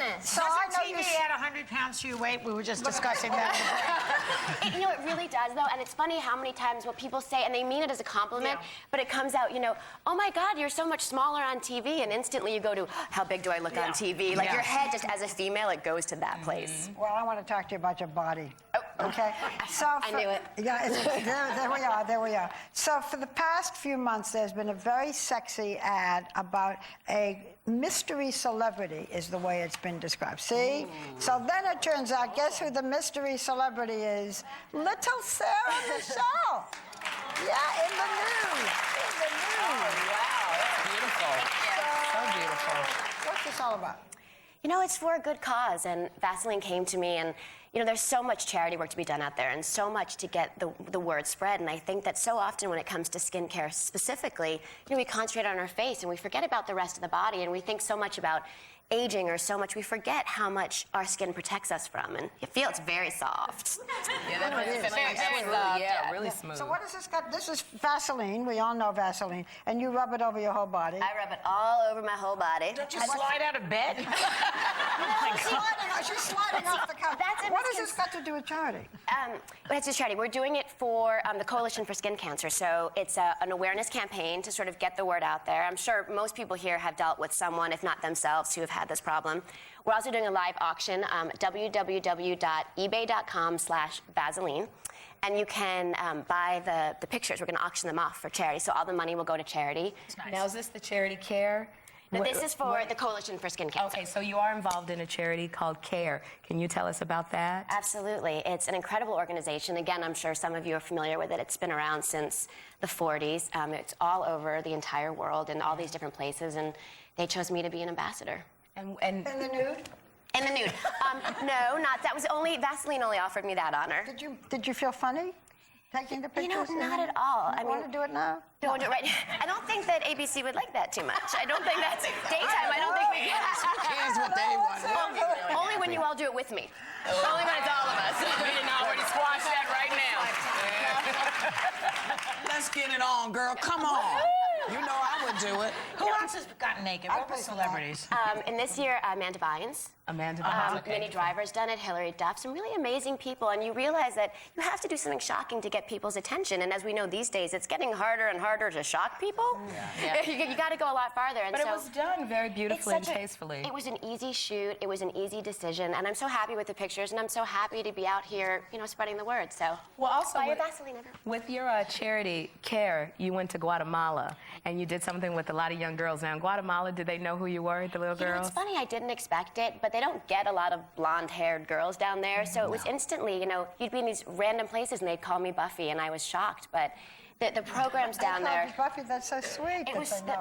goodness. So I Doesn't know TV add 100 pounds to your weight? We were just discussing that. You know, it really does, though, and it's funny how many times what people say, and they mean it as a compliment, but it comes out, you know, oh my God, you're so much smaller on TV, and instantly you go to, how big do I look on TV? Like your head, just as a female, it goes to that place. Well, I want to talk to you about your body. Oh. Okay? So I knew it. Yeah, there we are. So for the past few months, there's been a very sexy ad about a mystery celebrity, is the way it's been described. See? Ooh. So then it turns out, guess who the mystery celebrity is? Little Sarah Michelle. Yeah, in the news. Oh, wow, that's beautiful. So beautiful. What's this all about? You know, it's for a good cause, and Vaseline came to me, and you know, there's so much charity work to be done out there and so much to get the word spread, and I think that so often when it comes to skincare specifically, you know, we concentrate on our face and we forget about the rest of the body, and we think so much about aging or so much, we forget how much our skin protects us from, and you feel it's very soft. Yeah, that is very soft. Yeah, really smooth. So what does this got? This is Vaseline. We all know Vaseline. And you rub it over your whole body. I rub it all over my whole body. Don't you slide out of bed? She's sliding off the couch. What does this got to do with charity? It's a charity. We're doing it for the Coalition for Skin Cancer. So it's an awareness campaign to sort of get the word out there. I'm sure most people here have dealt with someone, if not themselves, who have had this problem. We're also doing a live auction, www.ebay.com/Vaseline. And you can buy the pictures. We're going to auction them off for charity. So all the money will go to charity. Nice. Now, is this the charity CARE? But this is for the Coalition for Skin Cancer. Okay, so you are involved in a charity called CARE. Can you tell us about that? Absolutely. It's an incredible organization. Again, I'm sure some of you are familiar with it. It's been around since the 40s. It's all over the entire world in all these different places, and they chose me to be an ambassador. And In the nude? In the nude. No, not that. Was only Vaseline only offered me that honor. Did you feel funny taking the pictures? You know, not at all. I want to do it now? Don't do it right. I don't think that ABC would like that too much. I don't think that's daytime. I don't think we can. Who cares what they want? Only when you all do it with me. Only when it's all of us. we didn't already squash that right now. Let's get it on, girl. Come on. You know I would do it. Who else has gotten naked? What were celebrities? And this year, Amanda Bynes. Amanda Bynes. Minnie Driver's done it, Hillary Duff, some really amazing people, and you realize that you have to do something shocking to get people's attention, and as we know these days, it's getting harder and harder to shock people. Yeah. You got to go a lot farther. And but so it was done very beautifully and tastefully. It was an easy shoot, it was an easy decision, and I'm so happy with the pictures, and I'm so happy to be out here, you know, spreading the word, so. Well, also, buy your Vaseline, everyone. With your charity, CARE, you went to Guatemala, and you did something with a lot of young girls. Now, in Guatemala, did they know who you were, the little girls? You know, it's funny, I didn't expect it, but they don't get a lot of blonde-haired girls down there, so it was instantly, you know, you'd be in these random places and they'd call me Buffy, and I was shocked, but the programs down there. Buffy, that's so sweet. It was, the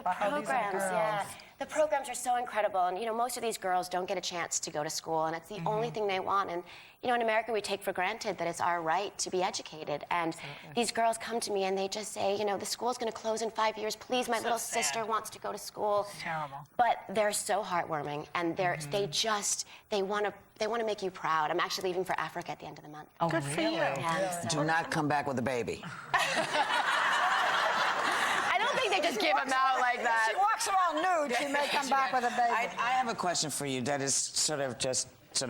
programs, yeah. The programs are so incredible, and you know, most of these girls don't get a chance to go to school, and it's the only thing they want. And you know, in America, we take for granted that it's our right to be educated. And these girls come to me and they just say, you know, the school's going to close in 5 years. Please, my little sister wants to go to school. It's terrible. But they're so heartwarming, and they want to make you proud. I'm actually leaving for Africa at the end of the month. Oh, Good for you. Yeah, so. Do not come back with a baby. I don't think they just give them out like that. She walks around nude. She may come back with a baby. I have a question for you that is sort of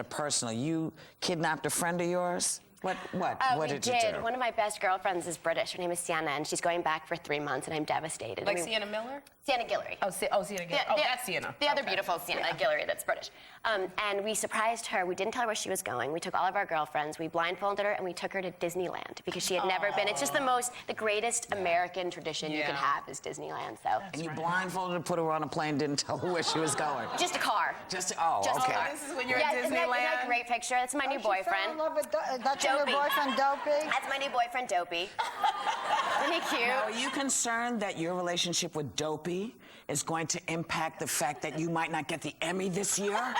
personal. You kidnapped a friend of yours? What did you do? One of my best girlfriends is British. Her name is Sienna, and she's going back for 3 months, and I'm devastated. Like Sienna Miller? Sienna Guillory. Oh, Sienna Guillory. That's Sienna. The other beautiful Sienna Guillory that's British. And we surprised her. We didn't tell her where she was going. We took all of our girlfriends. We blindfolded her, and we took her to Disneyland because she had never been. It's just the greatest American tradition you can have is Disneyland. So. And you blindfolded her, put her on a plane, didn't tell her where she was going? Just a car. Just a okay. car. This is when you're at Disneyland? Isn't that a great picture? That's my new boyfriend. That's your new boyfriend, Dopey? That's my new boyfriend, Dopey. Isn't he cute? Now, are you concerned that your relationship with Dopey is going to impact the fact that you might not get the Emmy this year?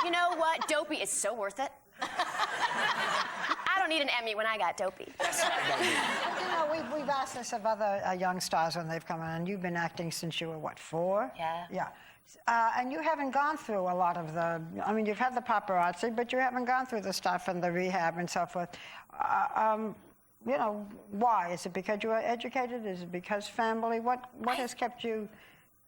You know what? Dopey is so worth it. I don't need an Emmy when I got Dopey. You know, we've asked this of other young stars when they've come in, and you've been acting since you were, what, 4? Yeah. Yeah. And you haven't gone through a lot of I mean, you've had the paparazzi, but you haven't gone through the stuff and the rehab and so forth. You know, why? Is it because you were educated? Is it because family? What has kept you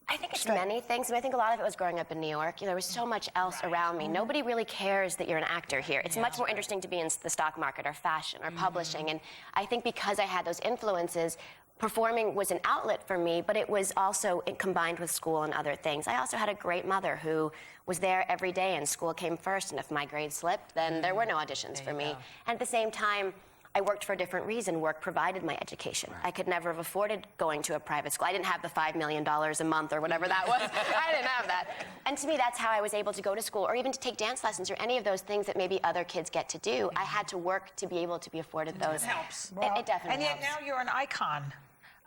I think it's many things. I think a lot of it was growing up in New York. There was so much else around me. Nobody really cares that you're an actor here. It's much more interesting to be in the stock market or fashion or publishing. And I think because I had those influences, performing was an outlet for me, but it was also combined with school and other things. I also had a great mother who was there every day, and school came first. And if my grades slipped, then there were no auditions for me. And at the same time, I worked for a different reason. Work provided my education. I could never have afforded going to a private school. I didn't have the $5 million a month or whatever that was. I didn't have that. And to me, that's how I was able to go to school or even to take dance lessons or any of those things that maybe other kids get to do. I had to work to be able to be afforded those. It helps. It definitely And yet helps. now you're an icon.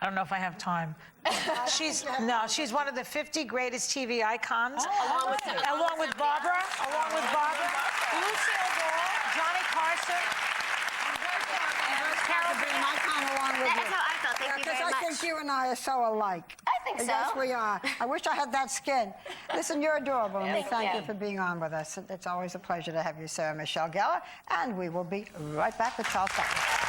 I don't know if I have time. She's one of the 50 greatest TV icons. Along with Barbara. Lucille Ball, Johnny Carson. That's how I felt. Thank you very Because much. I think you and I are so alike. I think so. Yes, we are. I wish I had that skin. Listen, you're adorable, and we thank you. you for being on with us. It's always a pleasure to have you, Sarah Michelle Gellar, and we will be right back with Charles Sutton.